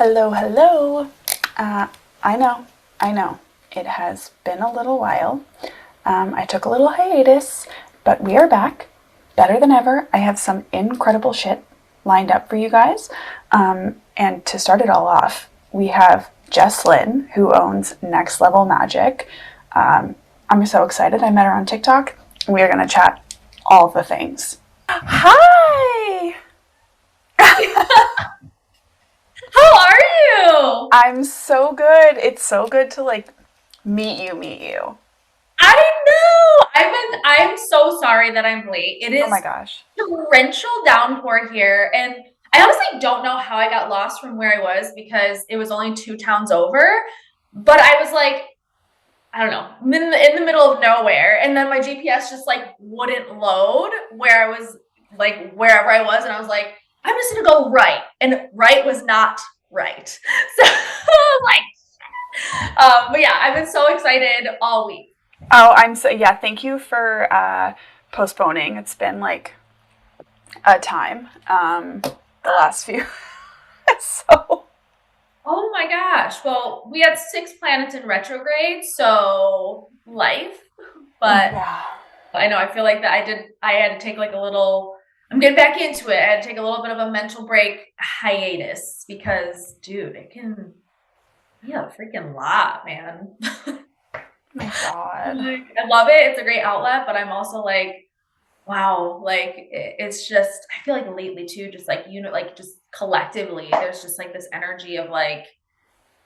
Hello, hello. I know. It has been a little while. I took a little hiatus, but we are back, better than ever. I have some incredible shit lined up for you guys. And to start it all off, we have JesLyn, who owns Next Level Magic. I'm so excited. I met her on TikTok. We are going to chat all the things. Hi! How are you? I'm so good. It's so good to meet you. I know. I'm so sorry that I'm late. It Oh is my gosh. torrential downpour here, and I honestly don't know how I got lost from where I was because it was only two towns over. But I was like, I don't know, in the middle of nowhere, and then my GPS just wouldn't load where I was, like wherever I was, and I was like, I'm just gonna go right, and right was not right. So like but yeah, I've been so excited all week. Oh, yeah, thank you for postponing. It's been like a time the last few. So, Oh my gosh. Well, we had six planets in retrograde, so life. But yeah. I know I feel like that I had to take like a little I'm getting back into it. I had to take a little bit of a mental break hiatus because dude, it can be a freaking lot, man. My God. I love it. It's a great outlet, but I'm also like wow, it's just I feel like lately too, just like like just collectively, there's just like this energy of like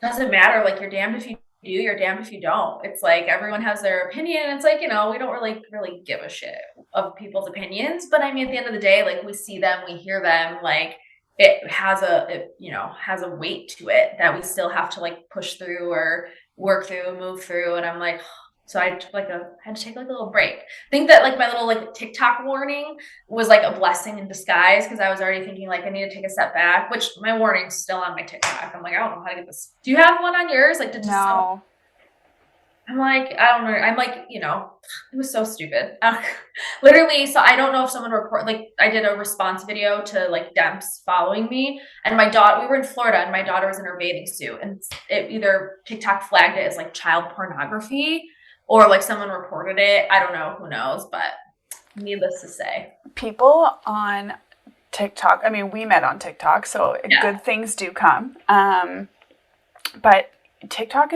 doesn't matter, like you're damned if you do, you're damned if you don't. It's like everyone has their opinion. It's like, we don't really give a shit of people's opinions. But I mean, at the end of the day, like we see them, we hear them, like has a weight to it that we still have to like push through or work through, move through. And I'm like, so I had to take like a little break. I think that like my little like TikTok warning was like a blessing in disguise because I was already thinking like I need to take a step back, which my warning's still on my TikTok. I'm like, I don't know how to get this. Do you have one on yours? Like, did just someone? No. I'm like, I don't know. I'm like, it was so stupid. Literally, so I don't know if someone like I did a response video to like Demps following me, and my daughter. We were in Florida, and my daughter was in her bathing suit, and it either TikTok flagged it as like child pornography, or like someone reported it. I don't know. Who knows? But needless to say, People on TikTok, I mean, we met on TikTok, so yeah. good things do come. But TikTok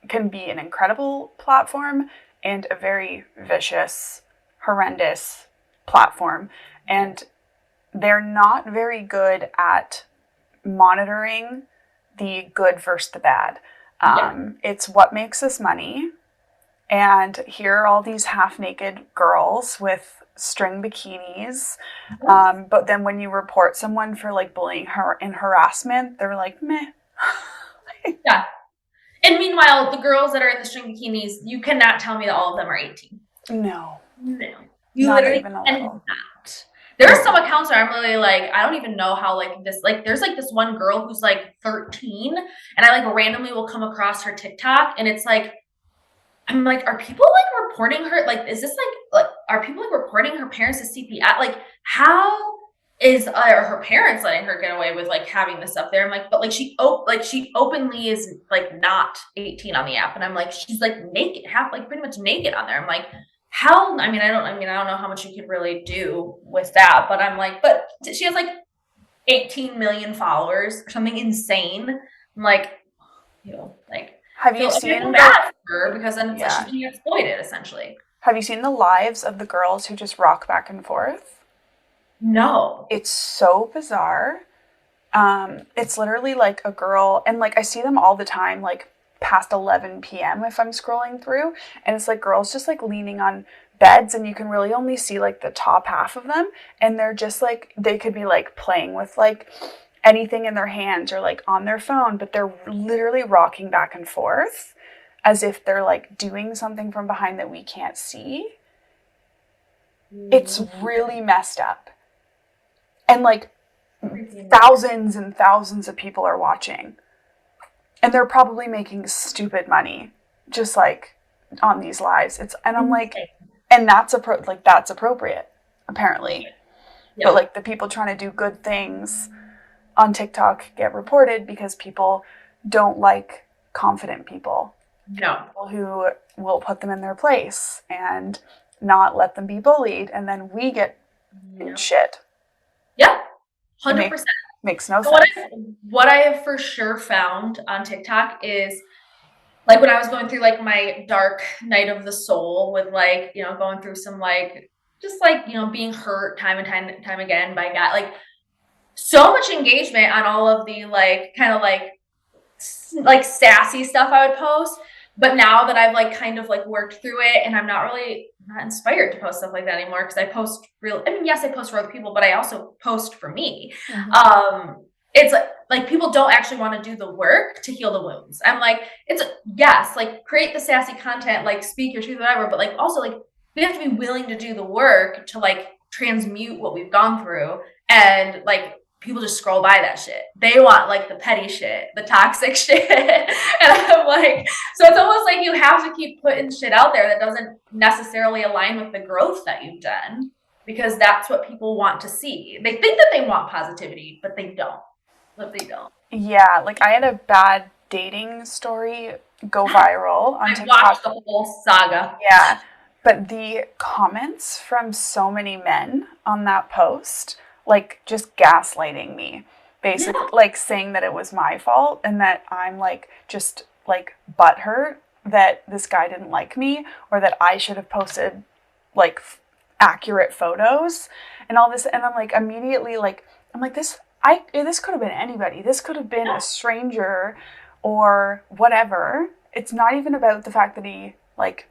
can be an incredible platform and a very vicious, horrendous platform. And they're not very good at monitoring the good versus the bad. It's what makes us money. And here are all these half naked girls with string bikinis. But then when you report someone for like bullying her and harassment, they're like, meh. Yeah. And meanwhile, the girls that are in the string bikinis, you cannot tell me that all of them are 18. No, No. You not literally even a little. cannot. There are some accounts where I'm really like, I don't even know how like this like there's like this one girl who's like 13 and I like randomly will come across her TikTok and it's like I'm like, are people like reporting her? Like, is this like are people like reporting her parents to CPS? Like, how is her parents letting her get away with like having this up there? I'm like, but like she openly is like not 18 on the app, and I'm like, she's like naked, half like pretty much naked on there. I'm like, how? I don't know how much you could really do with that, but I'm like, but she has like 18 million followers or something insane. I'm like, like Have you feel seen bad for her because then it's like she's yeah. being exploited essentially. Have you seen the lives of the girls who just rock back and forth? No. It's so bizarre. It's literally like a girl, and like I see them all the time, like past 11 p.m. if I'm scrolling through, and it's like girls just like leaning on beds, and you can really only see like the top half of them, and they're just like, they could be like playing with like anything in their hands or like on their phone, but they're literally rocking back and forth as if they're like doing something from behind that we can't see. It's really messed up. And like thousands and thousands of people are watching. And they're probably making stupid money just like on these lives. And I'm like, and that's appropriate apparently. Yeah. But like the people trying to do good things on TikTok get reported because people don't like confident people. No. People who will put them in their place and not let them be bullied, and then we get in shit. Yeah, 100%. Makes no But sense. what I have for sure found on TikTok is, like, when I was going through like my dark night of the soul with like, you know, going through some like just like, you know, being hurt time and time again by God, like so much engagement on all of the like kind of like sassy stuff I would post. But now that I've like kind of like worked through it, and I'm not inspired to post stuff like that anymore, because I post I mean, yes, I post for other people, but I also post for me. It's like people don't actually want to do the work to heal the wounds. I'm like, it's yes, like create the sassy content, like speak your truth, whatever, but like also like we have to be willing to do the work to like transmute what we've gone through. And like people just scroll by that shit. They want like the petty shit, the toxic shit. And I'm like, so it's almost like you have to keep putting shit out there that doesn't necessarily align with the growth that you've done, because that's what people want to see. They think that they want positivity, but they don't. Yeah, like I had a bad dating story go viral on TikTok. I watched the whole saga. Yeah, but the comments from so many men on that post, like just gaslighting me, basically, like saying that it was my fault and that I'm like just like butthurt that this guy didn't like me, or that I should have posted like accurate photos and all this. And I'm like immediately like, I'm like, this could have been anybody. This could have been a stranger or whatever. It's not even about the fact that he like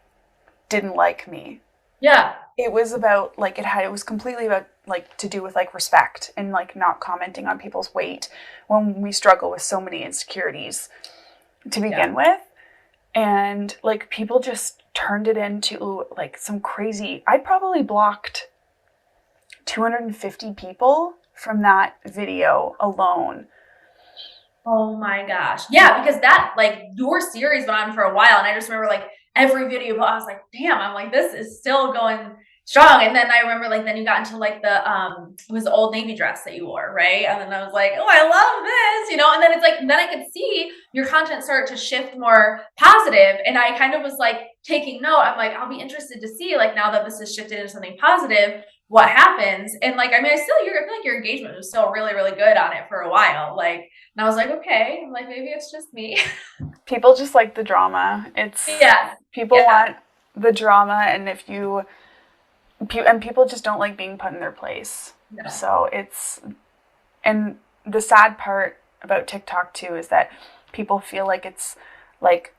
didn't like me. Yeah. It was about like it was completely about like to do with like respect and like not commenting on people's weight when we struggle with so many insecurities to begin with. And like people just turned it into like some crazy, I probably blocked 250 people from that video alone. Oh my gosh. Yeah, because that, like, your series went on for a while, and I just remember, like, every video, I was like, damn, I'm like, this is still going strong. And then I remember, like, then you got into, like, it was the Old Navy dress that you wore, right? And then I was like, oh, I love this, you know? And then it's like, then I could see your content start to shift more positive, and I kind of was, like, taking note. I'm like, I'll be interested to see, like, now that this has shifted into something positive, what happens. And like, I mean, I feel like your engagement was still really, really good on it for a while. Like, and I was like, okay, like maybe it's just me. People just like the drama. People want the drama, and people just don't like being put in their place. No. So and the sad part about TikTok too is that people feel like it's like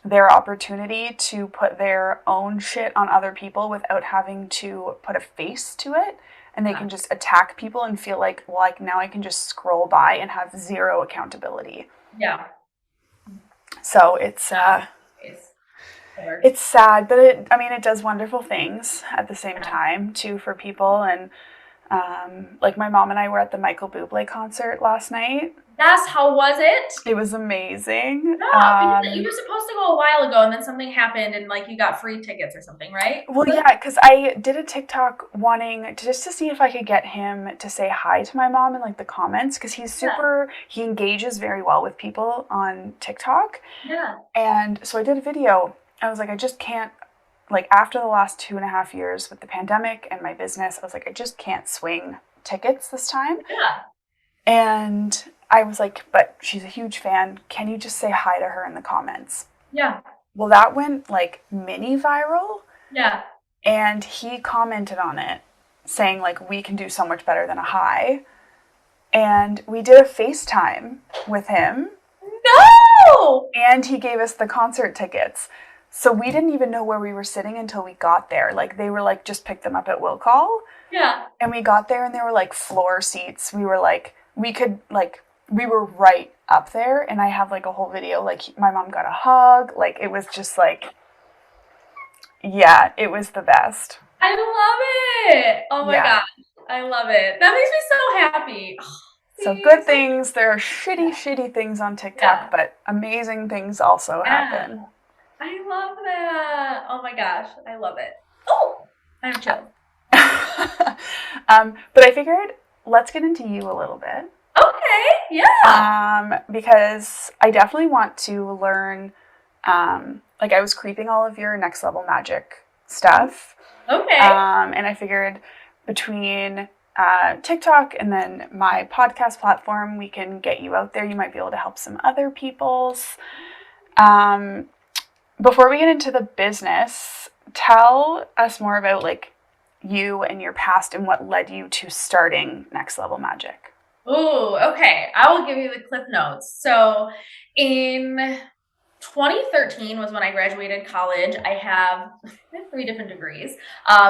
their opportunity to put their own shit on other people without having to put a face to it. And they can just attack people and feel like, well, like now I can just scroll by and have zero accountability. Yeah. So it's sad, but it does wonderful things at the same time too for people. And like my mom and I were at the Michael Bublé concert last night. Yes, how was it? It was amazing. No, you were supposed to go a while ago, and then something happened, and like you got free tickets or something, right? Well, yeah, because I did a TikTok wanting to see if I could get him to say hi to my mom in like the comments, because he engages very well with people on TikTok. Yeah. And so I did a video. I was like, I just can't, like after the last 2.5 years with the pandemic and my business, I was like, I just can't swing tickets this time. Yeah. And I was like, but she's a huge fan. Can you just say hi to her in the comments? Yeah. Well, that went like mini viral. Yeah. And he commented on it saying like, we can do so much better than a hi. And we did a FaceTime with him. No! And he gave us the concert tickets. So we didn't even know where we were sitting until we got there. Like they were like, just pick them up at will call. Yeah. And we got there and there were like floor seats. We were like, we were right up there, and I have like a whole video, like my mom got a hug, like it was just like, yeah, it was the best. I love it. Oh my gosh, I love it. That makes me so happy. So good things, there are shitty things on TikTok, but amazing things also happen. I love that. Oh my gosh, I love it. Oh, I'm chill. But I figured let's get into you a little bit. Okay. Yeah. Because I definitely want to learn, like I was creeping all of your next level magic stuff. Okay. And I figured between TikTok and then my podcast platform, we can get you out there. You might be able to help some other people's. Before we get into the business, tell us more about like you and your past and what led you to starting Next Level Magic. Ooh, okay. I will give you the cliff notes. So in 2013 was when I graduated college. I have 3 different degrees.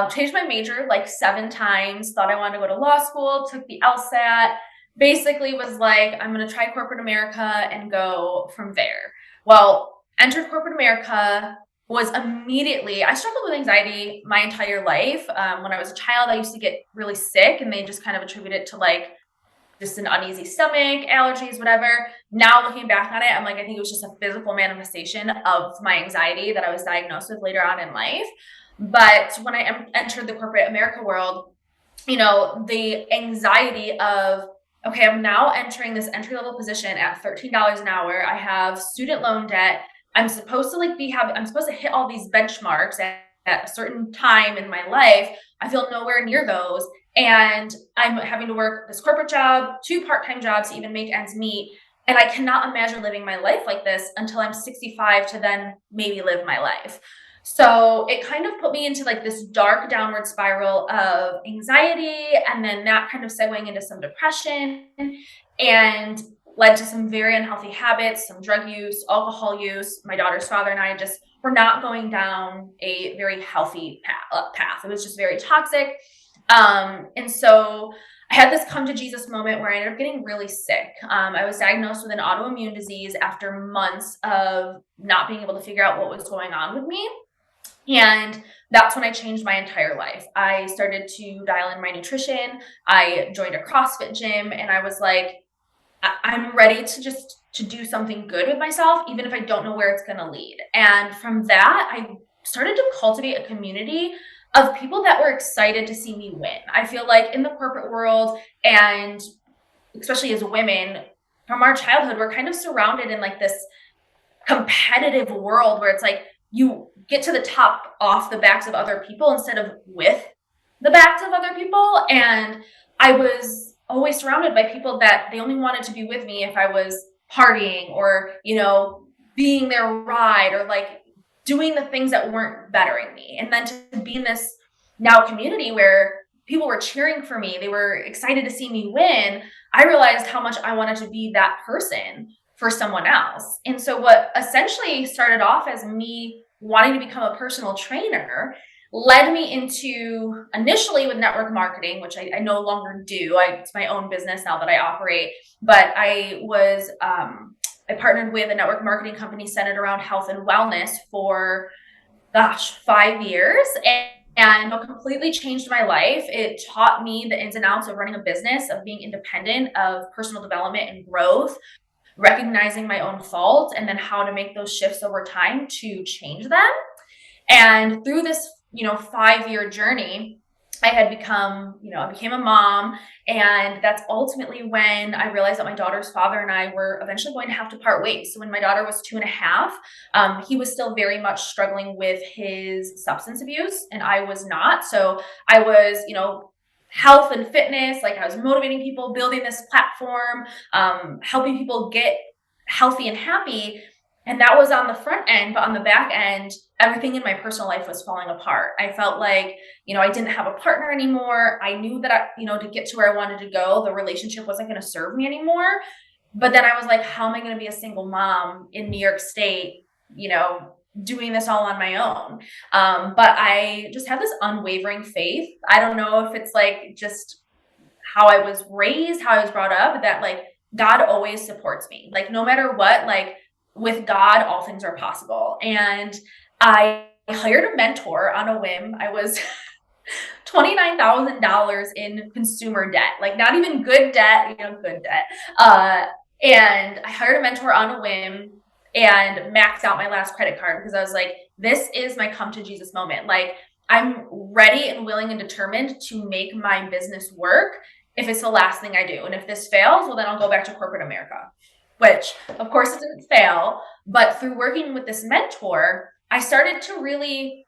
Changed my major like 7 times. Thought I wanted to go to law school. Took the LSAT. Basically was like, I'm going to try corporate America and go from there. Well, entered corporate America. Was immediately, I struggled with anxiety my entire life. When I was a child, I used to get really sick, and they just kind of attribute it to like just an uneasy stomach, allergies, whatever. Now looking back on it, I'm like, I think it was just a physical manifestation of my anxiety that I was diagnosed with later on in life. But when I entered the corporate America world, the anxiety of, okay, I'm now entering this entry-level position at $13 an hour. I have student loan debt. I'm supposed to I'm supposed to hit all these benchmarks at a certain time in my life. I feel nowhere near those. And I'm having to work this corporate job, 2 part-time jobs to even make ends meet. And I cannot imagine living my life like this until I'm 65 to then maybe live my life. So it kind of put me into like this dark downward spiral of anxiety, and then that kind of segueing into some depression, and led to some very unhealthy habits, some drug use, alcohol use. My daughter's father and I just were not going down a very healthy path. It was just very toxic. And so I had this come to Jesus moment where I ended up getting really sick. I was diagnosed with an autoimmune disease after months of not being able to figure out what was going on with me. And that's when I changed my entire life. I started to dial in my nutrition. I joined a CrossFit gym, and I was like, I'm ready to do something good with myself, even if I don't know where it's going to lead. And from that, I started to cultivate a community of people that were excited to see me win. I feel like in the corporate world, and especially as women, from our childhood, we're kind of surrounded in like this competitive world where it's like you get to the top off the backs of other people instead of with the backs of other people. And I was always surrounded by people that they only wanted to be with me if I was partying or, being their ride or like doing the things that weren't bettering me. And then to be in this now community where people were cheering for me, they were excited to see me win, I realized how much I wanted to be that person for someone else. And so what essentially started off as me wanting to become a personal trainer led me into initially with network marketing, which I no longer do. It's my own business now that I operate, but I partnered with a network marketing company centered around health and wellness for 5 years, and it completely changed my life. It taught me the ins and outs of running a business, of being independent, of personal development and growth, recognizing my own faults, and then how to make those shifts over time to change them. And through this, 5-year journey, I became a mom. And that's ultimately when I realized that my daughter's father and I were eventually going to have to part ways. So when my daughter was 2.5, he was still very much struggling with his substance abuse, and I was not. So I was, health and fitness, like I was motivating people, building this platform, helping people get healthy and happy. And that was on the front end, but on the back end, everything in my personal life was falling apart. I felt like, I didn't have a partner anymore. I knew that, to get to where I wanted to go, the relationship wasn't going to serve me anymore. But then I was like, how am I going to be a single mom in New York State, doing this all on my own? But I just have this unwavering faith. I don't know if it's like just how I was raised, how I was brought up, that like God always supports me. Like no matter what, like with God, all things are possible. And I hired a mentor on a whim. I was $29,000 in consumer debt, like not even good debt, good debt. And I hired a mentor on a whim and maxed out my last credit card because I was like, this is my come to Jesus moment. Like I'm ready and willing and determined to make my business work. if it's the last thing I do. And if this fails, well, then I'll go back to corporate America, which of course it didn't fail. But through working with this mentor, I started to really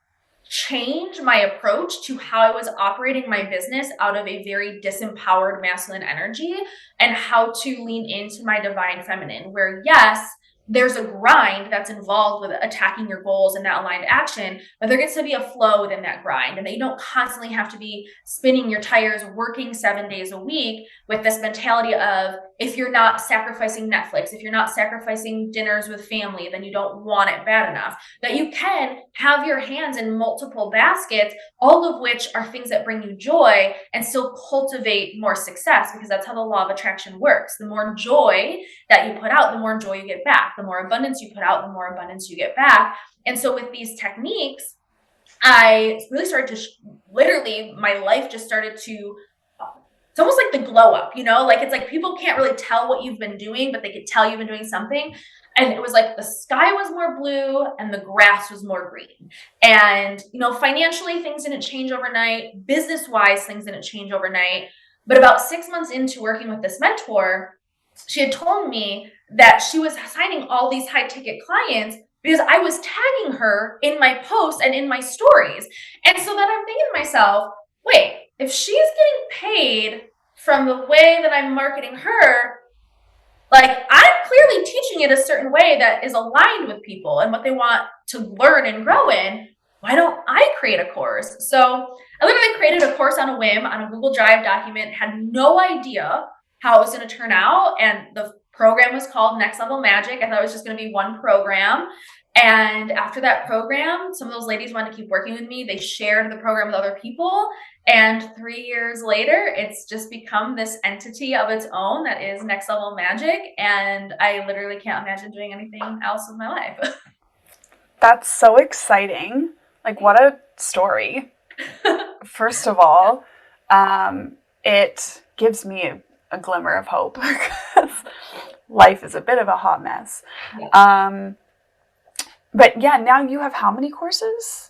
change my approach to how I was operating my business out of a very disempowered masculine energy, and how to lean into my divine feminine, where yes, there's a grind that's involved with attacking your goals and that aligned action, but there gets to be a flow within that grind, and that you don't constantly have to be spinning your tires, working 7 days a week with this mentality of, if you're not sacrificing Netflix, if you're not sacrificing dinners with family, then you don't want it bad enough. That you can have your hands in multiple baskets, all of which are things that bring you joy, and still cultivate more success, because that's how the law of attraction works. The more joy that you put out, the more joy you get back. The more abundance you put out, the more abundance you get back. And so with these techniques, I really started to literally, my life just started to, it's almost like the glow up, like it's like people can't really tell what you've been doing, but they could tell you've been doing something. And it was like the sky was more blue and the grass was more green. And, financially, things didn't change overnight. Business wise, things didn't change overnight. But about 6 months into working with this mentor, she had told me that she was signing all these high ticket clients because I was tagging her in my posts and in my stories. And so then I'm thinking to myself, wait, if she's getting paid from the way that I'm marketing her, like I'm clearly teaching it a certain way that is aligned with people and what they want to learn and grow in. Why don't I create a course? So I literally created a course on a whim on a Google Drive document, had no idea how it was going to turn out. And the program was called Next Level Magic. I thought it was just going to be one program. And after that program, some of those ladies wanted to keep working with me. They shared the program with other people. And 3 years later, it's just become this entity of its own that is Next Level Magic. And I literally can't imagine doing anything else with my life. That's so exciting. Like, what a story. First of all, it gives me a glimmer of hope, because life is a bit of a hot mess. Yeah. But yeah, now you have how many courses?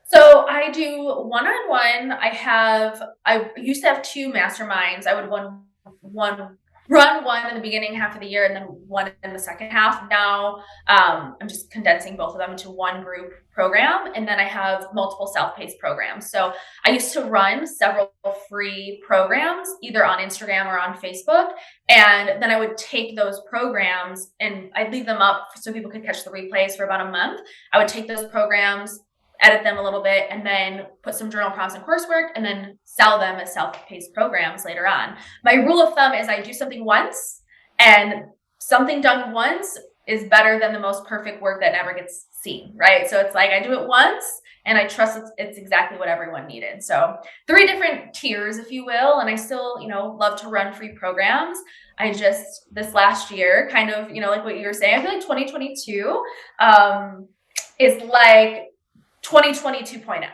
So I do one-on-one. I used to have 2 masterminds. I would run one in the beginning half of the year and then one in the second half. Now I'm just condensing both of them into one group program. And then I have multiple self-paced programs. So I used to run several free programs, either on Instagram or on Facebook. And then I would take those programs and I'd leave them up so people could catch the replays for about a month. I would take those programs, edit them a little bit, and then put some journal prompts and coursework, and then sell them as self-paced programs later on. My rule of thumb is I do something once, and something done once is better than the most perfect work that never gets seen, right? So it's like I do it once, and I trust it's exactly what everyone needed. So 3 different tiers, if you will, and I still, love to run free programs. I just, this last year, kind of, like what you were saying, I feel like 2022 is like 2020 2.0.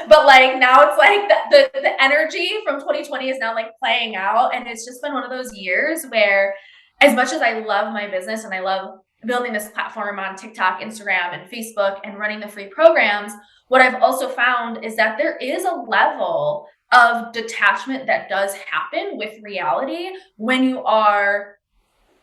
But like now it's like the energy from 2020 is now like playing out. And it's just been one of those years where, as much as I love my business and I love building this platform on TikTok, Instagram, and Facebook and running the free programs, what I've also found is that there is a level of detachment that does happen with reality when you are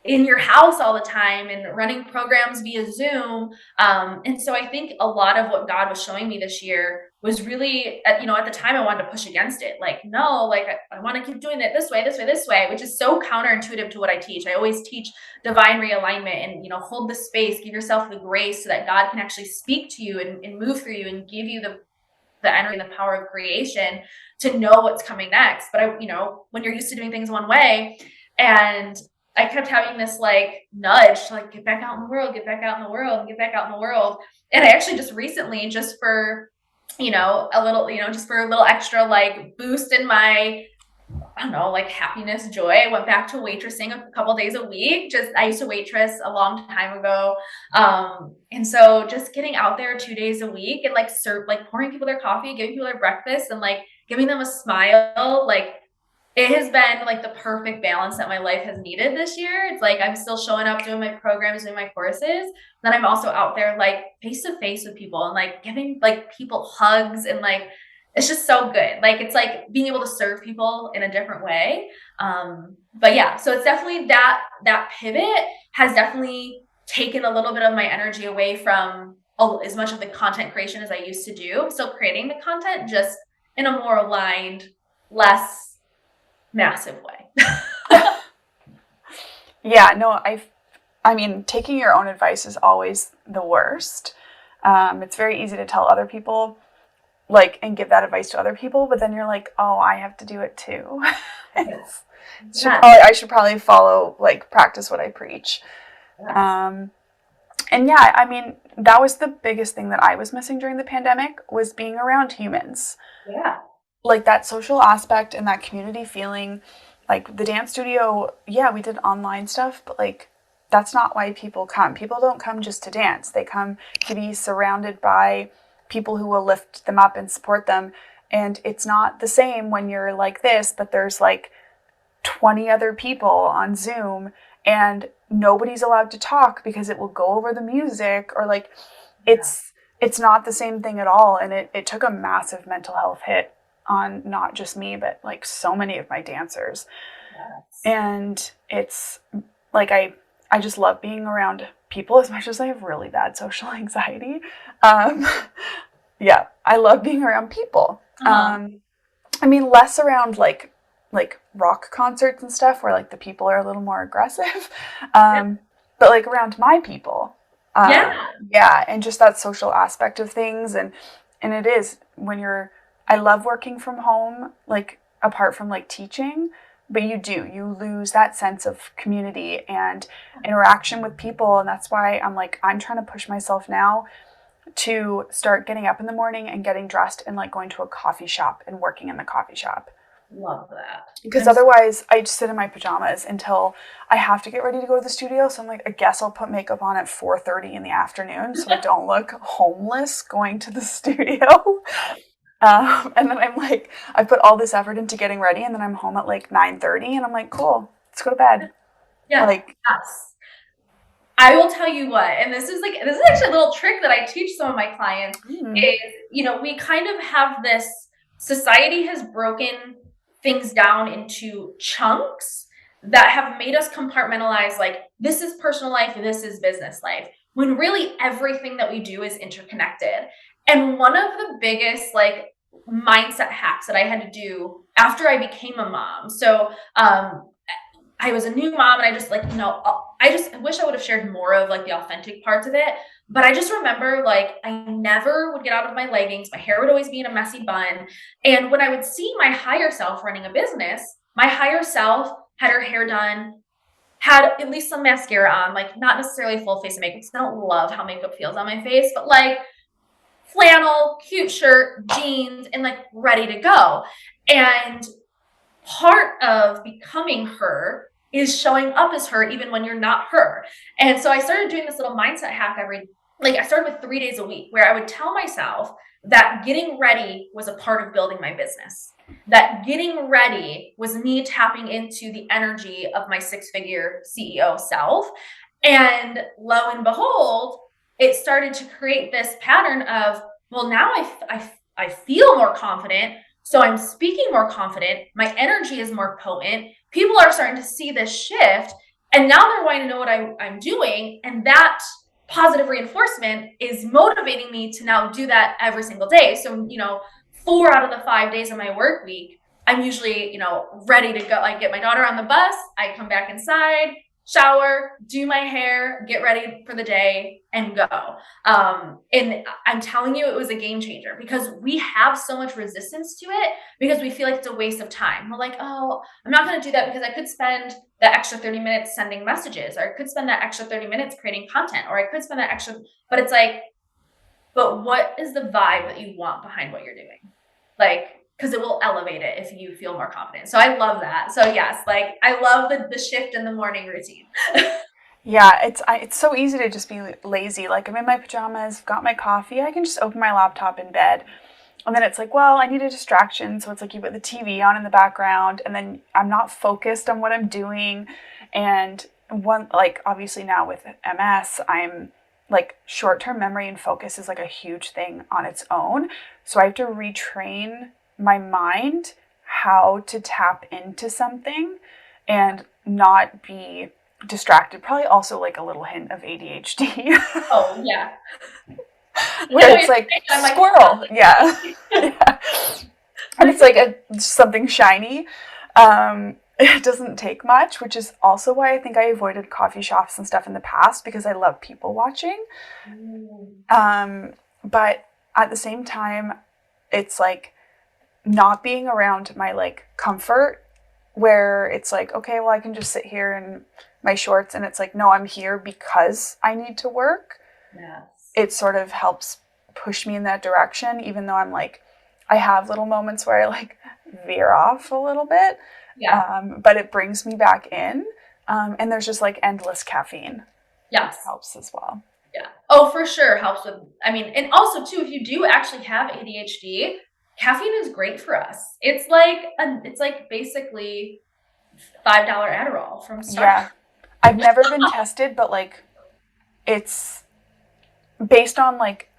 in your house all the time and running programs via Zoom. And so I think a lot of what God was showing me this year was really, at the time I wanted to push against it. Like, no, like I want to keep doing it this way, which is so counterintuitive to what I teach. I always teach divine realignment and, hold the space, give yourself the grace so that God can actually speak to you and move through you and give you the energy and the power of creation to know what's coming next. But when you're used to doing things one way, and I kept having this like nudge to like get back out in the world, get back out in the world, get back out in the world. And I actually just recently, just for, a little, just for a little extra like boost in my, I don't know, like happiness, joy, I went back to waitressing a couple days a week. I used to waitress a long time ago. And so just getting out there 2 days a week and like pouring people their coffee, giving people their breakfast and like giving them a smile, like it has been like the perfect balance that my life has needed this year. It's like I'm still showing up, doing my programs, doing my courses. Then I'm also out there like face to face with people and like giving like people hugs and like it's just so good. Like, it's like being able to serve people in a different way. But yeah, so it's definitely that pivot has definitely taken a little bit of my energy away from as much of the content creation as I used to do. So creating the content just in a more aligned, less massive way. Yeah, no, I mean, taking your own advice is always the worst. It's very easy to tell other people, like, and give that advice to other people, but then you're like, oh, I have to do it too. Yes. Yeah. I should probably follow, like, practice what I preach. Yes. And yeah, I mean, that was the biggest thing that I was missing during the pandemic was being around humans. Yeah. Like that social aspect and that community feeling. Like the dance studio, yeah, we did online stuff, but like that's not why people come. People don't come just to dance. They come to be surrounded by people who will lift them up and support them. And it's not the same when you're like this, but there's like 20 other people on Zoom and nobody's allowed to talk because it will go over the music or like it's not the same thing at all. And it took a massive mental health hit on not just me, but like so many of my dancers. Yes. And it's like I just love being around people as much as I have really bad social anxiety. Yeah, I love being around people. I mean, less around like rock concerts and stuff where like the people are a little more aggressive. But like around my people. Yeah, and just that social aspect of things and it is when I love working from home, like apart from like teaching, but you lose that sense of community and interaction with people. And that's why I'm trying to push myself now to start getting up in the morning and getting dressed and like going to a coffee shop and working in the coffee shop. Love that. Because otherwise I just sit in my pajamas until I have to get ready to go to the studio. So I'm like, I guess I'll put makeup on at 4:30 in the afternoon so I don't look homeless going to the studio. And then I'm like, I put all this effort into getting ready and then I'm home at like 9:30 and I'm like, cool, let's go to bed. Yeah. Like, yes. I will tell you what, and this is actually a little trick that I teach some of my clients is, we kind of have this, society has broken things down into chunks that have made us compartmentalize, like, this is personal life, this is business life, when really everything that we do is interconnected. And one of the biggest, like, mindset hacks that I had to do after I became a mom. So, I was a new mom and I just I just wish I would have shared more of like the authentic parts of it. But I just remember like I never would get out of my leggings. My hair would always be in a messy bun. And when I would see my higher self running a business, my higher self had her hair done, had at least some mascara on, like not necessarily full face of makeup. I don't love how makeup feels on my face, but like flannel, cute shirt, jeans, and like ready to go. And part of becoming her is showing up as her even when you're not her. And so I started doing this little mindset hack I started with 3 days a week where I would tell myself that getting ready was a part of building my business. That getting ready was me tapping into the energy of my 6-figure CEO self. And lo and behold, it started to create this pattern of, well, now I feel more confident. So I'm speaking more confident. My energy is more potent. People are starting to see this shift. And now they're wanting to know what I'm doing. And that positive reinforcement is motivating me to now do that every single day. So, 4 out of the 5 days of my work week, I'm usually, ready to go. I get my daughter on the bus. I come back inside, shower, do my hair, get ready for the day, and go. And I'm telling you, it was a game changer because we have so much resistance to it because we feel like it's a waste of time. We're like, oh, I'm not going to do that because I could spend the extra 30 minutes sending messages, or I could spend that extra 30 minutes creating content, or I could spend that extra, but it's like, but what is the vibe that you want behind what you're doing? Like, because it will elevate it if you feel more confident. So I love that. So yes, like I love the shift in the morning routine. Yeah, it's so easy to just be lazy. Like I'm in my pajamas, got my coffee, I can just open my laptop in bed. And then it's like, well, I need a distraction. So it's like you put the TV on in the background and then I'm not focused on what I'm doing. And obviously now with MS, I'm like short-term memory and focus is like a huge thing on its own. So I have to retrain my mind how to tap into something and not be distracted. Probably also like a little hint of ADHD. Oh, yeah. Where it's like, squirrel. Yeah. Yeah. And it's like something shiny. It doesn't take much, which is also why I think I avoided coffee shops and stuff in the past, because I love people watching. But at the same time, it's like not being around my like comfort, where it's like, okay, well, I can just sit here in my shorts, and it's like, no, I'm here because I need to work. Yes. It sort of helps push me in that direction, even though I'm like, I have little moments where I like veer off a little bit. Yeah. But it brings me back in. And there's just like endless caffeine. Yes. Which helps as well. Yeah. Oh, for sure. Helps with, I mean, and also too, if you do actually have ADHD, caffeine is great for us. It's like basically $5 Adderall from Starbucks. Yeah. I've never been tested, but like it's based on like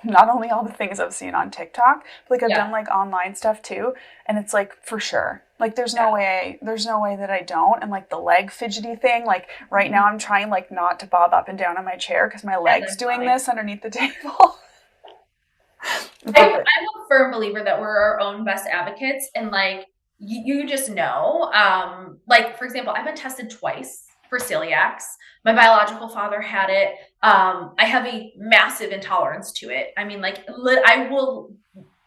not only all the things I've seen on TikTok, but like I've done like online stuff too, and it's like for sure. Like there's no way that I don't. And like the leg fidgety thing, like right now I'm trying like not to bob up and down on my chair because my leg's doing this underneath the table. I'm a firm believer that we're our own best advocates, and like you just know, like for example, I've been tested twice for celiacs. My biological father had it. I have a massive intolerance to it. I mean, like I will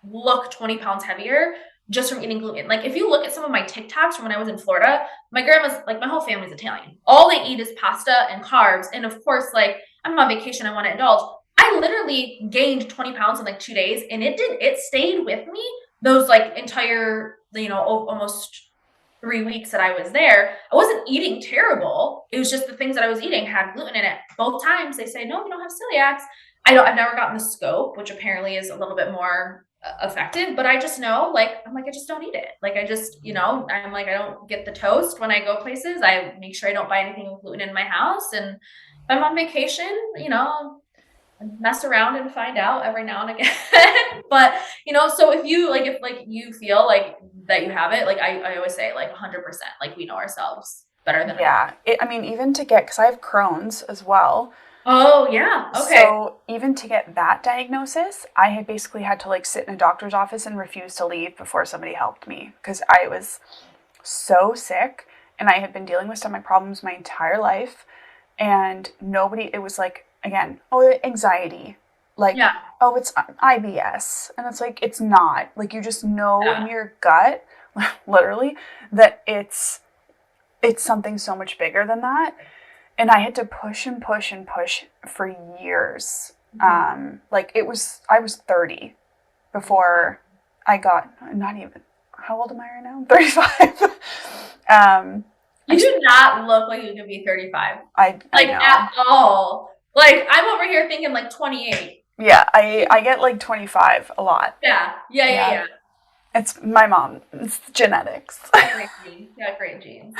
look 20 pounds heavier just from eating gluten. Like if you look at some of my TikToks from when I was in Florida, my grandma's like, my whole family's Italian. All they eat is pasta and carbs. And of course, like I'm on vacation, I want to indulge. I literally gained 20 pounds in like 2 days, and it stayed with me those like entire, almost 3 weeks that I was there. I wasn't eating terrible. It was just the things that I was eating had gluten in it. Both times they say, no, you don't have celiacs. I've never gotten the scope, which apparently is a little bit more effective, but I just know, like, I'm like, I just don't eat it. Like, I just, I'm like, I don't get the toast when I go places. I make sure I don't buy anything with gluten in my house. And if I'm on vacation, mess around and find out every now and again. But, so if you feel like that you have it, like I always say like 100%, like we know ourselves better than even to get, because I have Crohn's as well. Oh yeah. Okay. So even to get that diagnosis, I had basically had to like sit in a doctor's office and refuse to leave before somebody helped me, because I was so sick and I had been dealing with some of my problems my entire life, and it was like, again, anxiety. Like, it's IBS. And it's like, it's not. Like, you just know in your gut, literally, that it's something so much bigger than that. And I had to push and push and push for years. I was 30 before I got, not even, how old am I right now? 35. You do not look like you could be 35. I know. At all. Like, I'm over here thinking like 28. Yeah, I get like 25 a lot. Yeah. It's my mom. It's genetics. Great genes. Yeah, great genes.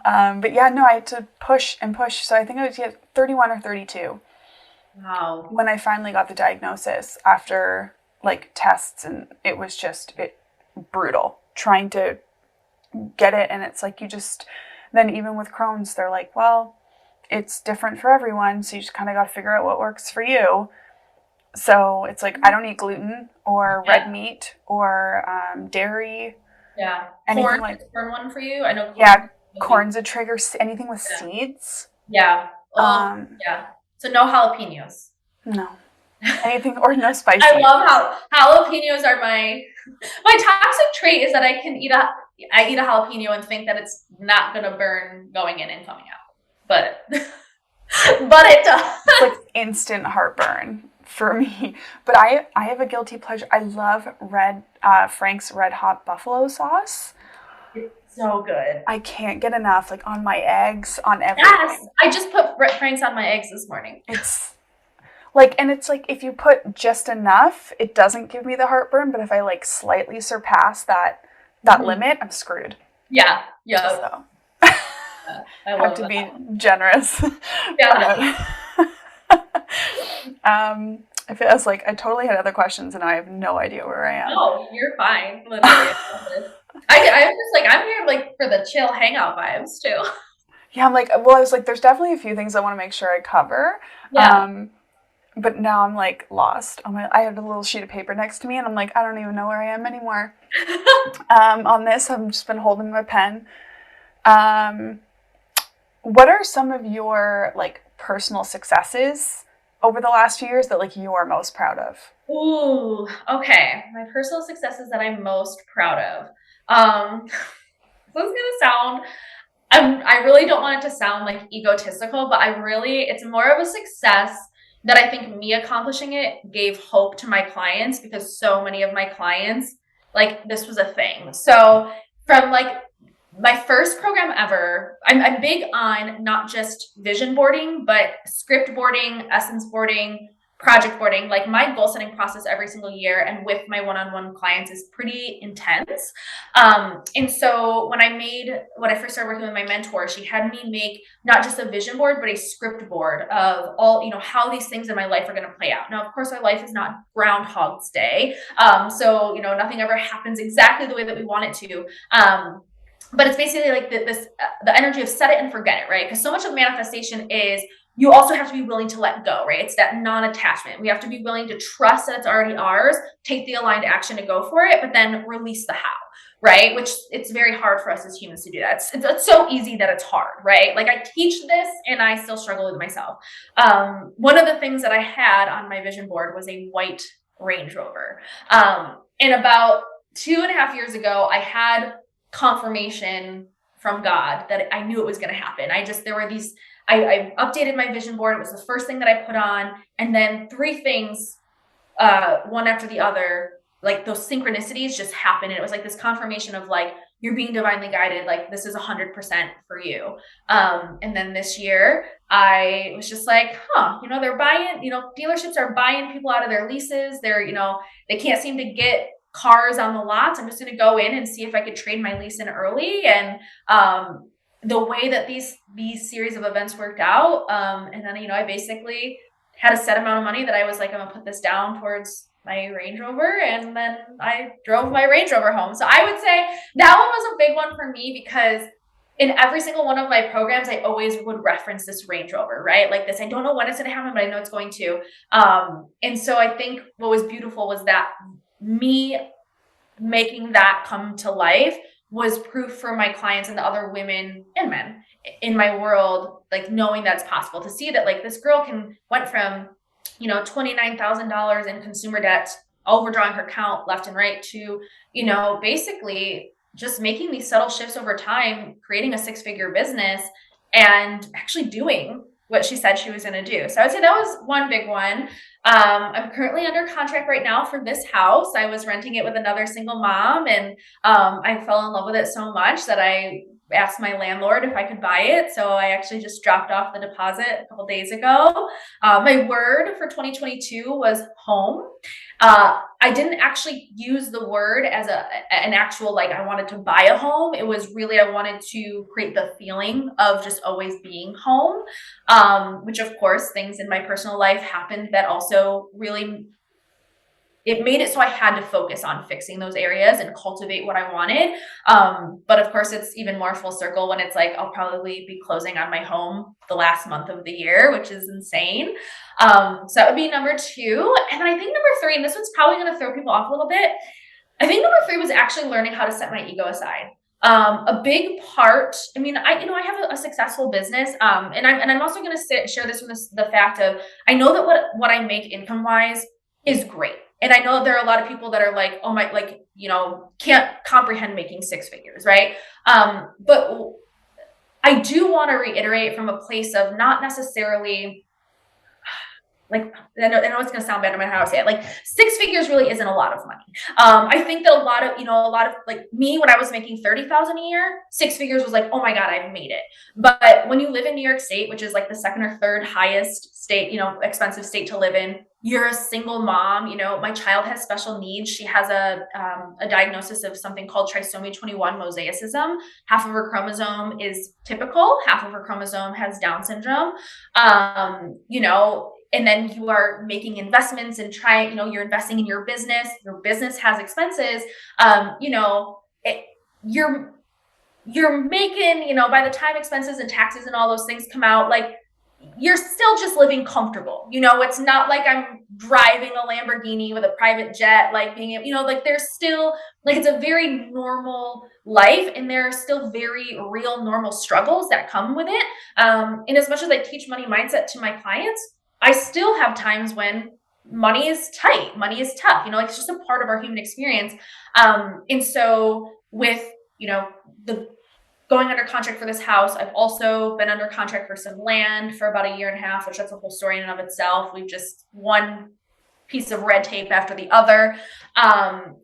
But yeah, no, I had to push and push. So I think I was 31 or 32. Wow. When I finally got the diagnosis after like tests, and it was just brutal trying to get it. And it's like then even with Crohn's, they're like, well, it's different for everyone, so you just kind of got to figure out what works for you. So it's like, I don't eat gluten or red meat or dairy. Yeah. Anything corn one for you? I know. Corn's a trigger. Anything with seeds. Yeah. Yeah. So no jalapenos. No. Anything or no spicy. I love how jalapenos are my toxic trait is that I eat a jalapeno and think that it's not gonna burn going in and coming out. But it does. It's like instant heartburn for me. But I have a guilty pleasure. I love Frank's Red Hot Buffalo sauce. It's so good. I can't get enough, like on my eggs, on everything. Yes, I just put Frank's on my eggs this morning. It's like, and it's like, if you put just enough, it doesn't give me the heartburn. But if I like slightly surpass that limit, I'm screwed. Yeah. So. I have to be generous. Yeah. I feel it's like I totally had other questions and I have no idea where I am. No, you're fine. Literally. I'm just like, I'm here like for the chill hangout vibes too. Yeah, I'm like, well, I was like, there's definitely a few things I want to make sure I cover. Yeah. But now I'm like lost. I had a little sheet of paper next to me, and I'm like, I don't even know where I am anymore. On this, I've just been holding my pen. Um, what are some of your like personal successes over the last few years that like you are most proud of? Ooh, okay. My personal successes that I'm most proud of. This is gonna sound I really don't want it to sound like egotistical, but it's more of a success that I think me accomplishing it gave hope to my clients because so many of my clients, like this was a thing. So from like my first program ever, I'm big on not just vision boarding, but script boarding, essence boarding, project boarding. Like my goal setting process every single year and with my one-on-one clients is pretty intense. And so when I first started working with my mentor, she had me make not just a vision board, but a script board of all, how these things in my life are going to play out. Now, of course, our life is not Groundhog's Day. So, nothing ever happens exactly the way that we want it to. But it's basically like the energy of set it and forget it, right? Because so much of manifestation is you also have to be willing to let go, right? It's that non-attachment. We have to be willing to trust that it's already ours, take the aligned action to go for it, but then release the how, right? Which it's very hard for us as humans to do that. It's so easy that it's hard, right? Like I teach this and I still struggle with myself. One of the things that I had on my vision board was a white Range Rover. And about 2.5 years ago, I had confirmation from God that I knew it was going to happen. I updated my vision board. It was the first thing that I put on. And then 3 things, one after the other, like those synchronicities just happened. And it was like this confirmation of like, you're being divinely guided. Like this is 100% for you. And then this year I was just like, they're buying, dealerships are buying people out of their leases. They can't seem to get cars on the lots. I'm just going to go in and see if I could trade my lease in early. And, the way that these series of events worked out. And then, I basically had a set amount of money that I was like, I'm gonna put this down towards my Range Rover. And then I drove my Range Rover home. So I would say that one was a big one for me because in every single one of my programs, I always would reference this Range Rover, right? Like this, I don't know when it's going to happen, but I know it's going to. And so I think what was beautiful was that me making that come to life was proof for my clients and the other women and men in my world, like knowing that's possible to see that like this girl went from, $29,000 in consumer debt, overdrawing her account left and right to, basically just making these subtle shifts over time, creating a 6-figure business and actually doing what she said she was going to do. So I would say that was one big one. I'm currently under contract right now for this house. I was renting it with another single mom and I fell in love with it so much that I asked my landlord if I could buy it. So I actually just dropped off the deposit a couple days ago. My word for 2022 was home. I didn't actually use the word as an actual, like I wanted to buy a home. It was really, I wanted to create the feeling of just always being home. Which of course things in my personal life happened that also really, it made it so I had to focus on fixing those areas and cultivate what I wanted. But of course it's even more full circle when it's like, I'll probably be closing on my home the last month of the year, which is insane. So that would be number 2. And then I think number 3, and this one's probably going to throw people off a little bit. I think number 3 was actually learning how to set my ego aside. A big part, I have a successful business. And I'm also going to share this with the fact of, I know that what I make income wise is great. And I know there are a lot of people that are like, oh my, like, can't comprehend making 6 figures. Right. But I do want to reiterate from a place of not necessarily like, I know it's going to sound bad no matter how I say it. Like 6 figures really isn't a lot of money. I think that a lot of like me, when I was making 30,000 a year, 6 figures was like, oh my God, I've made it. But when you live in New York State, which is like the 2nd or 3rd highest state, expensive state to live in, you're a single mom, my child has special needs. She has a diagnosis of something called trisomy 21 mosaicism. Half of her chromosome is typical. Half of her chromosome has Down syndrome. and then you are making investments and you're investing in your business has expenses, you're making, by the time expenses and taxes and all those things come out, like you're still just living comfortable. It's not like I'm driving a Lamborghini with a private jet, like like there's still like, it's a very normal life, and there are still very real normal struggles that come with it. And as much as I teach money mindset to my clients, I still have times when money is tight, money is tough, like it's just a part of our human experience. And so with, the going under contract for this house, I've also been under contract for some land for about a year and a half, which that's a whole story in and of itself. We've just one piece of red tape after the other,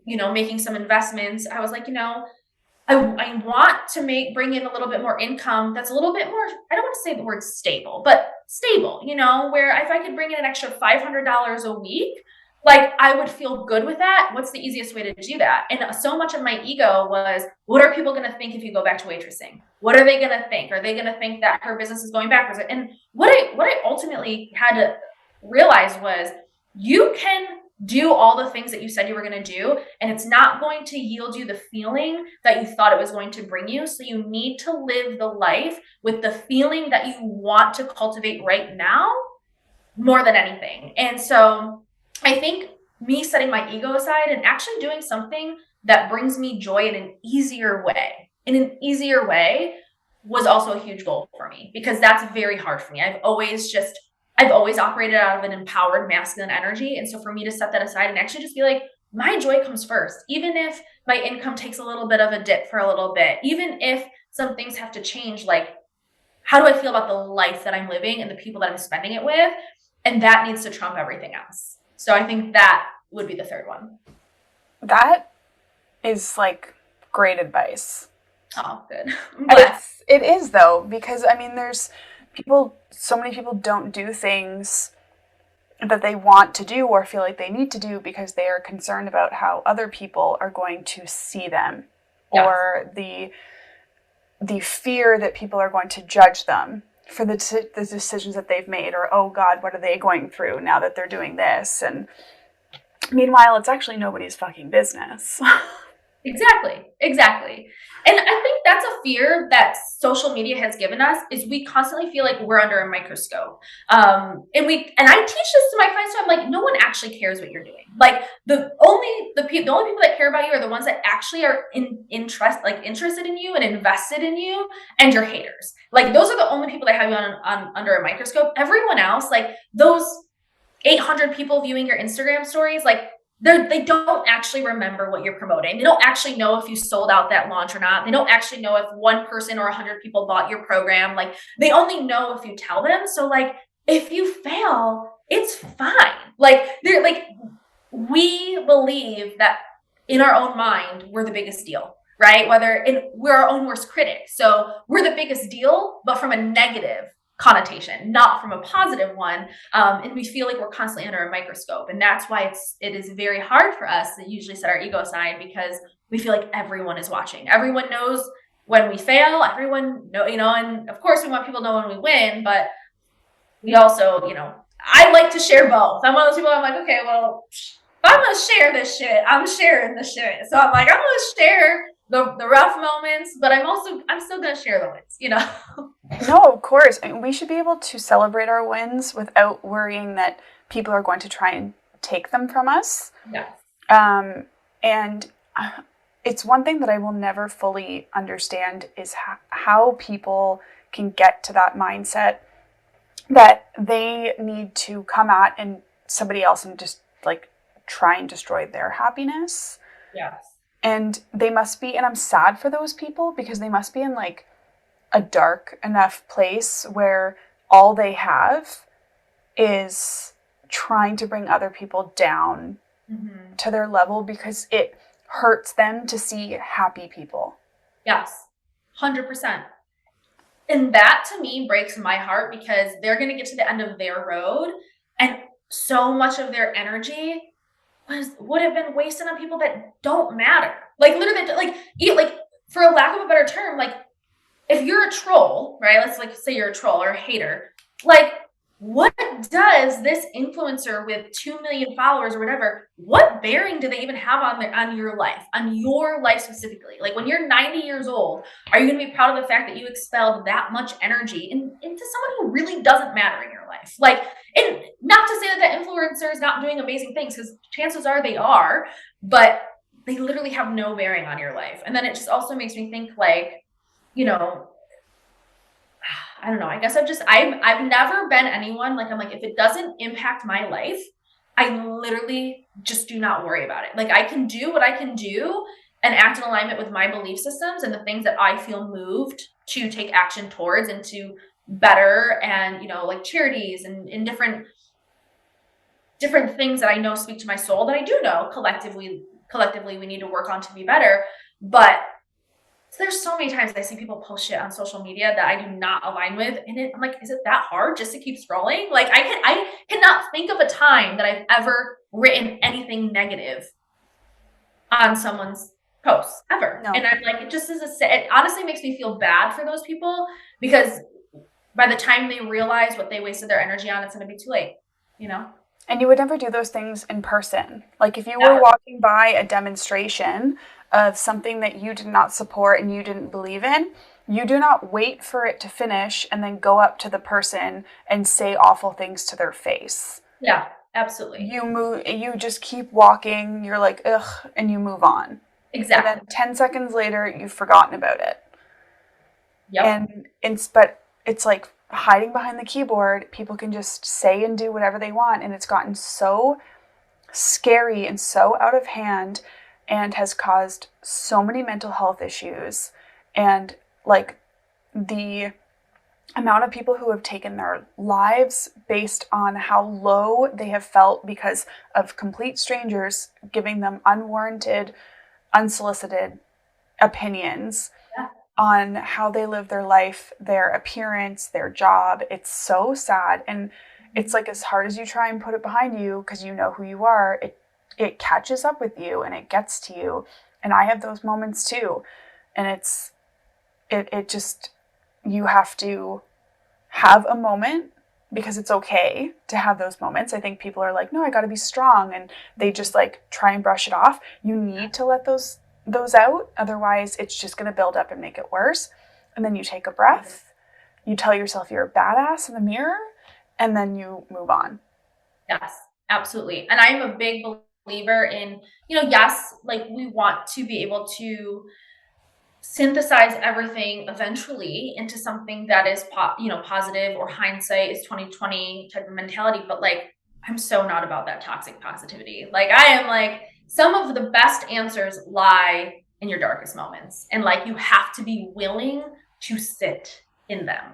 making some investments. I was like, I want to bring in a little bit more income that's a little bit more, I don't want to say the word stable, but stable, where if I could bring in an extra $500 a week, like I would feel good with that. What's the easiest way to do that? And so much of my ego was, what are people going to think if you go back to waitressing? What are they going to think? Are they going to think that her business is going backwards? And what I ultimately had to realize was, you can do all the things that you said you were going to do, and it's not going to yield you the feeling that you thought it was going to bring you. So you need to live the life with the feeling that you want to cultivate right now more than anything. And so I think me setting my ego aside and actually doing something that brings me joy in an easier way was also a huge goal for me, because that's very hard for me. I've always operated out of an empowered masculine energy. And so for me to set that aside and actually just be like, my joy comes first, even if my income takes a little bit of a dip for a little bit, even if some things have to change, like, how do I feel about the life that I'm living and the people that I'm spending it with? And that needs to trump everything else. So I think that would be the third one. That is like great advice. Oh, good. It is though, because I mean, so many people don't do things that they want to do or feel like they need to do because they are concerned about how other people are going to see them, yes, or the fear that people are going to judge them for the decisions that they've made, or, oh God, what are they going through now that they're doing this? And meanwhile, it's actually nobody's fucking business. Exactly. And I think that's a fear that social media has given us, is we constantly feel like we're under a microscope. And I teach this to my clients, so I'm like, no one actually cares what you're doing. Like the only people that care about you are the ones that actually are interested in you and invested in you, and your haters. Like those are the only people that have you on under a microscope. Everyone else, like those 800 people viewing your Instagram stories, like they don't actually remember what you're promoting. They don't actually know if you sold out that launch or not. They don't actually know if one person or 100 people bought your program. Like they only know if you tell them. So like, if you fail, it's fine. Like we believe that in our own mind, we're the biggest deal, right? We're our own worst critic. So we're the biggest deal, but from a negative connotation, not from a positive one. And we feel like we're constantly under a microscope. And that's why it is very hard for us to usually set our ego aside, because we feel like everyone is watching. Everyone knows when we fail, everyone know, and of course we want people to know when we win, but we also, I like to share both. I'm one of those people, I'm like, okay, well, if I'm going to share this shit, I'm sharing the shit. So I'm like, I'm going to share the rough moments, but I'm still going to share the wins, No, of course. I mean, we should be able to celebrate our wins without worrying that people are going to try and take them from us. Yes. And it's one thing that I will never fully understand is how people can get to that mindset that they need to come at and somebody else and just like try and destroy their happiness. Yes. And they must be, and I'm sad for those people, because they must be in like a dark enough place where all they have is trying to bring other people down to their level, because it hurts them to see happy people. Yes, 100%. And that to me breaks my heart, because they're going to get to the end of their road and so much of their energy would have been wasted on people that don't matter. Like literally, like for a lack of a better term, like if you're a troll, right? Let's like say you're a troll or a hater, like what does this influencer with 2 million followers or whatever, what bearing do they even have on your life specifically? Like when you're 90 years old, are you going to be proud of the fact that you expelled that much energy into someone who really doesn't matter in your life? Like, and not to say that that influencer is not doing amazing things, because chances are they are, but they literally have no bearing on your life. And then it just also makes me think, like, you know, I don't know. I guess I've never been anyone like, I'm like, if it doesn't impact my life, I literally just do not worry about it. Like I can do what I can do and act in alignment with my belief systems and the things that I feel moved to take action towards and to better, and, like charities and different things that I know speak to my soul, that I do know collectively we need to work on to be better. But there's so many times I see people post shit on social media that I do not align with, and I'm like, is it that hard just to keep scrolling? Like I cannot think of a time that I've ever written anything negative on someone's posts ever. No. And I'm like, it honestly makes me feel bad for those people, because by the time they realize what they wasted their energy on, it's going to be too late, And you would never do those things in person. Like if you were walking by a demonstration of something that you did not support and you didn't believe in, you do not wait for it to finish and then go up to the person and say awful things to their face. Yeah, absolutely. You just keep walking, you're like, ugh, and you move on. Exactly. And then 10 seconds later, you've forgotten about it. Yep. But it's like hiding behind the keyboard. People can just say and do whatever they want. And it's gotten so scary and so out of hand and has caused so many mental health issues. And like the amount of people who have taken their lives based on how low they have felt because of complete strangers giving them unwarranted, unsolicited opinions on how they live their life, their appearance, their job. It's so sad. And it's like, as hard as you try and put it behind you because you know who you are, it catches up with you and it gets to you. And I have those moments too. And it just, you have to have a moment, because it's okay to have those moments. I think people are like, no, I got to be strong. And they just like try and brush it off. You need to let those out. Otherwise, it's just going to build up and make it worse. And then you take a breath. You tell yourself you're a badass in the mirror, and then you move on. Yes, absolutely. And I'm a big believer in, yes, like we want to be able to synthesize everything eventually into something that is positive, or hindsight is 2020 type of mentality. But like, I'm so not about that toxic positivity. Like I am like, some of the best answers lie in your darkest moments, and like you have to be willing to sit in them.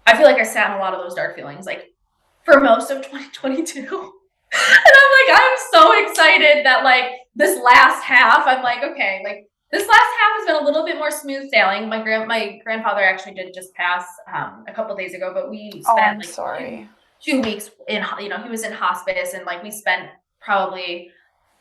I feel like I sat in a lot of those dark feelings like for most of 2022. And I'm like, I'm so excited that like this last half, I'm like, okay, like this last half has been a little bit more smooth sailing. My grandfather actually did just pass a couple days ago, but we spent sorry. 2 weeks in, he was in hospice, and like we spent probably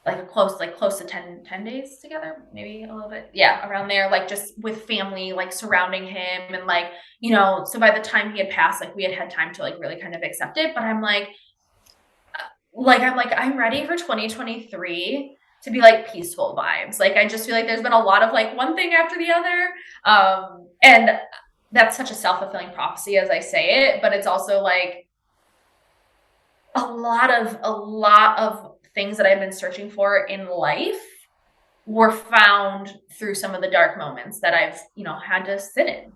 like close to 10 days together, maybe a little bit. Yeah, around there, like just with family, like surrounding him. And like, so by the time he had passed, like we had time to like really kind of accept it. But I'm like, I'm ready for 2023 to be like peaceful vibes. Like, I just feel like there's been a lot of like one thing after the other. And that's such a self-fulfilling prophecy as I say it, but it's also like a lot of things that I've been searching for in life were found through some of the dark moments that I've, had to sit in,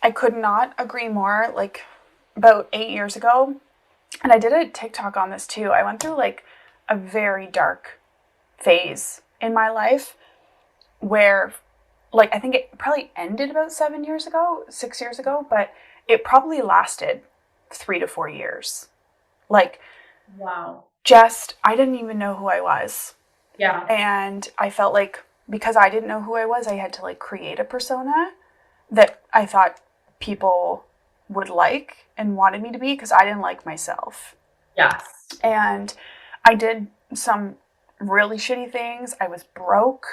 I could not agree more. Like about 8 years ago, and I did a TikTok on this too, I went through like a very dark phase in my life where like, I think it probably ended about 6 years ago, but it probably lasted 3 to 4 years. Like, wow. I didn't even know who I was. Yeah. And I felt like because I didn't know who I was, I had to like create a persona that I thought people would like and wanted me to be, because I didn't like myself. Yes. And I did some really shitty things. I was broke.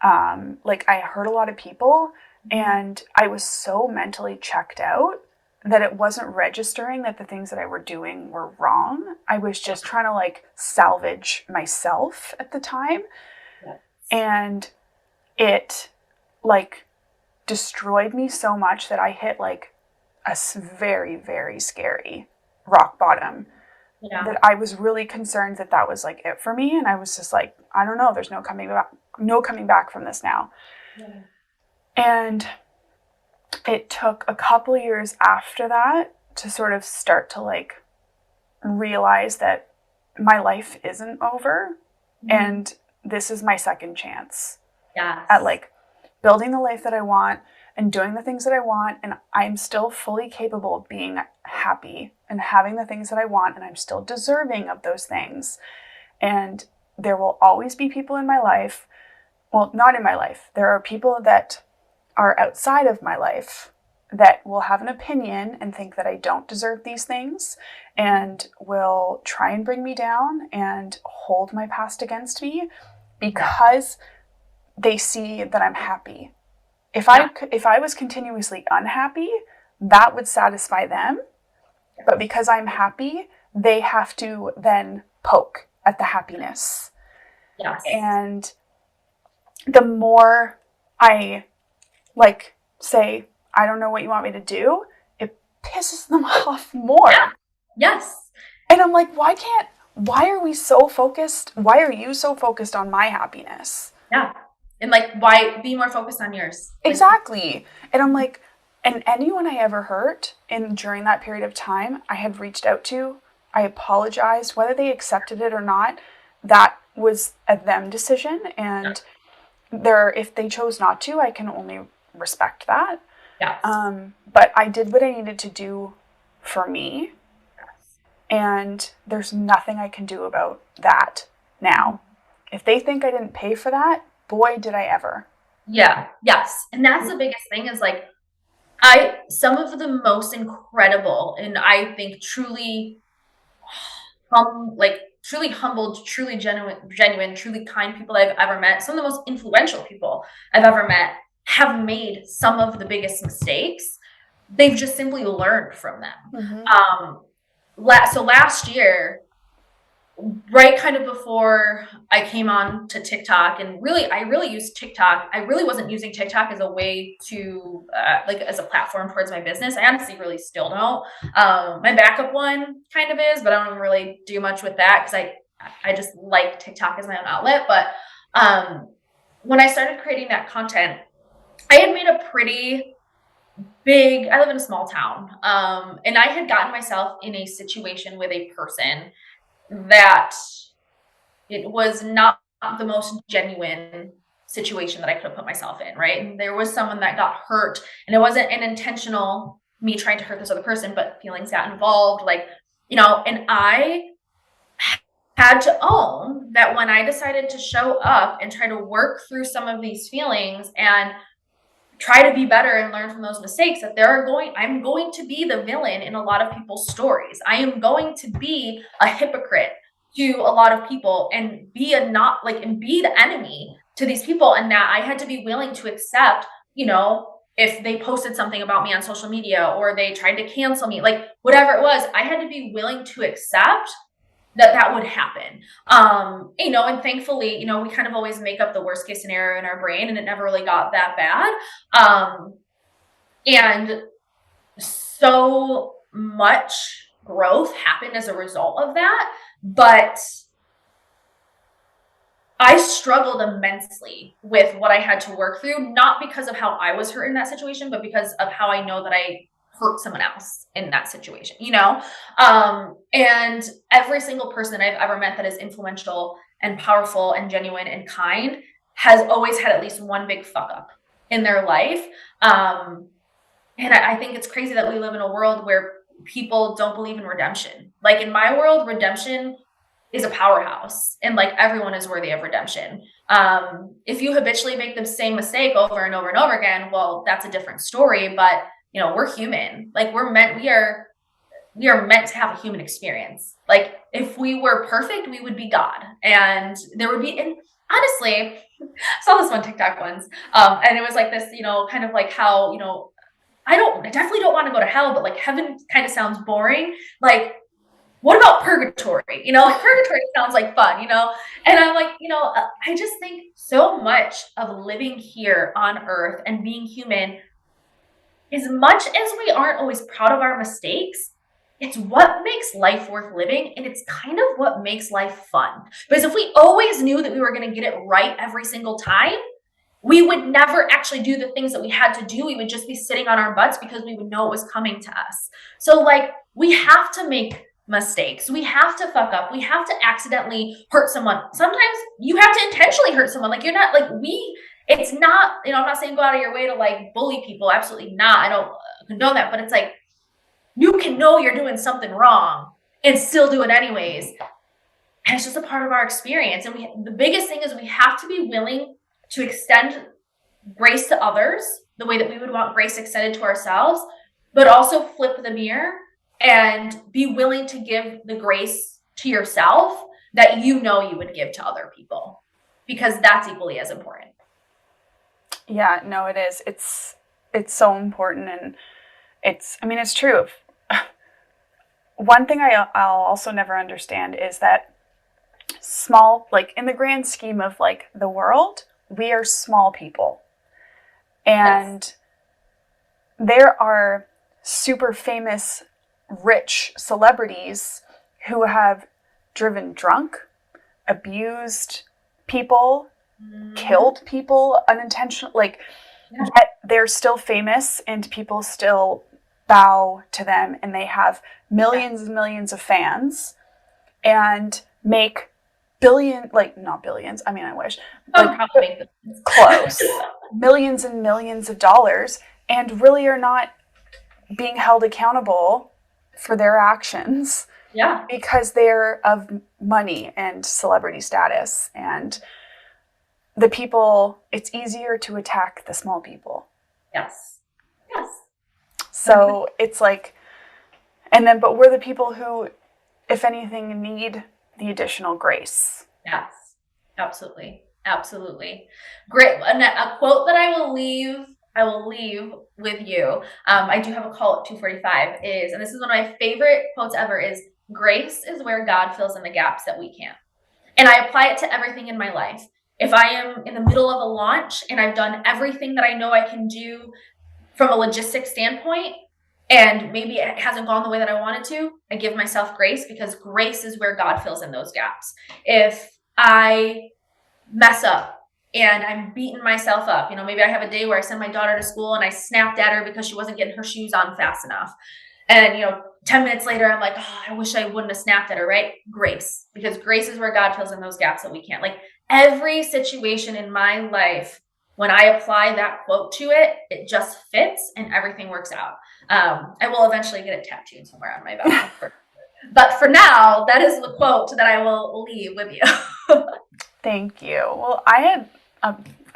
Like I hurt a lot of people, and I was so mentally checked out that it wasn't registering that the things that I were doing were wrong. I was just trying to like salvage myself at the time. Yes. And it like destroyed me so much that I hit like a very, very scary rock bottom. Yeah. That I was really concerned that that was like it for me. And I was just like, I don't know, there's no coming back from this now. Yeah. And it took a couple years after that to sort of start to like realize that my life isn't over, and this is my second chance at like building the life that I want and doing the things that I want, and I'm still fully capable of being happy and having the things that I want, and I'm still deserving of those things. And there will always be people in my life, well, not in my life, there are people that are outside of my life that will have an opinion and think that I don't deserve these things and will try and bring me down and hold my past against me because they see that I'm happy. If I was continuously unhappy, that would satisfy them. But because I'm happy, they have to then poke at the happiness. Yes. And the more I like say, I don't know what you want me to do, it pisses them off more. Yeah. Yes. And I'm like, why are you so focused on my happiness? Yeah. And like, why be more focused on yours? Exactly. And I'm like, and anyone I ever hurt during that period of time, I had reached out to, I apologized, whether they accepted it or not, that was a them decision. And if they chose not to, I can only respect that. Yes. But I did what I needed to do for me. Yes. And there's nothing I can do about that now. If they think I didn't pay for that, boy, did I ever. Yeah. Yes. And that's the biggest thing is like, some of the most incredible and I think truly truly humbled, truly genuine, truly kind people I've ever met, some of the most influential people I've ever met have made some of the biggest mistakes. They've just simply learned from them. So last year, right kind of before I came on to TikTok, and I really used TikTok. I really wasn't using TikTok as a way to as a platform towards my business. I honestly really still don't. My backup one kind of is, but I don't really do much with that because I just like TikTok as my own outlet. But when I started creating that content, I had made a pretty big, I live in a small town, and I had gotten myself in a situation with a person that it was not the most genuine situation that I could have put myself in, right? And there was someone that got hurt, and it wasn't an intentional me trying to hurt this other person, but feelings got involved, and I had to own that when I decided to show up and try to work through some of these feelings and try to be better and learn from those mistakes, that I'm going to be the villain in a lot of people's stories. I am going to be a hypocrite to a lot of people and be the enemy to these people. And that I had to be willing to accept, if they posted something about me on social media or they tried to cancel me, like whatever it was, I had to be willing to accept that would happen. And thankfully, we kind of always make up the worst case scenario in our brain, and it never really got that bad. And so much growth happened as a result of that. But I struggled immensely with what I had to work through, not because of how I was hurt in that situation, but because of how I know that I hurt someone else in that situation, and every single person I've ever met that is influential and powerful and genuine and kind has always had at least one big fuck up in their life. And I think it's crazy that we live in a world where people don't believe in redemption. Like in my world, redemption is a powerhouse, and like everyone is worthy of redemption. If you habitually make the same mistake over and over and over again, well, that's a different story. But we're human. Like we are meant to have a human experience. Like if we were perfect, we would be God, and there would be. And honestly, I saw this one TikTok once, and it was like this, kind of like how I definitely don't want to go to hell, but like heaven kind of sounds boring. Like, what about purgatory? You know, like purgatory sounds like fun, you know? And I'm like, I just think so much of living here on earth and being human, as much as we aren't always proud of our mistakes, it's what makes life worth living. And it's kind of what makes life fun. Because if we always knew that we were going to get it right every single time, we would never actually do the things that we had to do. We would just be sitting on our butts because we would know it was coming to us. So like, we have to make mistakes. We have to fuck up. We have to accidentally hurt someone. Sometimes you have to intentionally hurt someone. Like, you're not like it's not, I'm not saying go out of your way to like bully people. Absolutely not. I don't condone that, but it's like, you can know you're doing something wrong and still do it anyways. And it's just a part of our experience. And the biggest thing is we have to be willing to extend grace to others the way that we would want grace extended to ourselves, but also flip the mirror and be willing to give the grace to yourself that you would give to other people, because that's equally as important. Yeah, no, it is. It's so important, and it's true. One thing I'll also never understand is that small, like in the grand scheme of like the world, we are small people. And yes, there are super famous, rich celebrities who have driven drunk, abused people, killed people unintentionally. Like, yeah, yet they're still famous and people still bow to them, and they have millions and millions of fans and make not billions. I mean, I wish. Like, close. Millions and millions of dollars, and really are not being held accountable for their actions. Yeah. Because they're of money and celebrity status. And the people, it's easier to attack the small people. Yes. Yes. So it's like, but we're the people who, if anything, need the additional grace. Yes, absolutely. Absolutely. Great. A quote that I will leave with you. I do have a call at 2:45 and this is one of my favorite quotes ever, is grace is where God fills in the gaps that we can't. And I apply it to everything in my life. If I am in the middle of a launch and I've done everything that I know I can do from a logistics standpoint, and maybe it hasn't gone the way that I wanted to, I give myself grace, because grace is where God fills in those gaps. If I mess up and I'm beating myself up, maybe I have a day where I send my daughter to school and I snapped at her because she wasn't getting her shoes on fast enough. And, 10 minutes later, I'm like, oh, I wish I wouldn't have snapped at her, right? Grace, because grace is where God fills in those gaps that we can't. Like, every situation in my life, when I apply that quote to it, it just fits and everything works out. I will eventually get it tattooed somewhere on my back. But for now, that is the quote that I will leave with you. Thank you. Well, I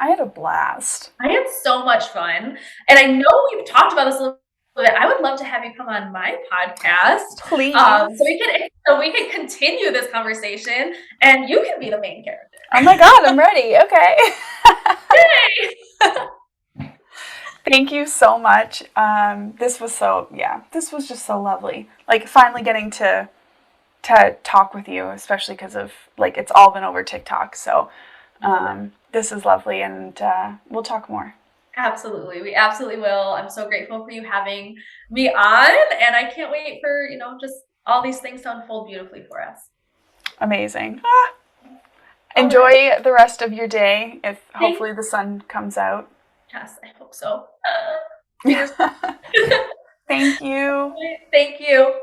had a blast. I had so much fun. And I know we've talked about this a little bit. I would love to have you come on my podcast. Please. So we can continue this conversation and you can be the main character. Oh my God, I'm ready. Okay. Yay! Thank you so much. This was just so lovely. Like, finally getting to talk with you, especially because of, like, it's all been over TikTok. So this is lovely, and we'll talk more. Absolutely. We absolutely will. I'm so grateful for you having me on, and I can't wait for, just all these things to unfold beautifully for us. Amazing. Enjoy the rest of your day, if hopefully the sun comes out. Yes, I hope so. Thank you. Thank you.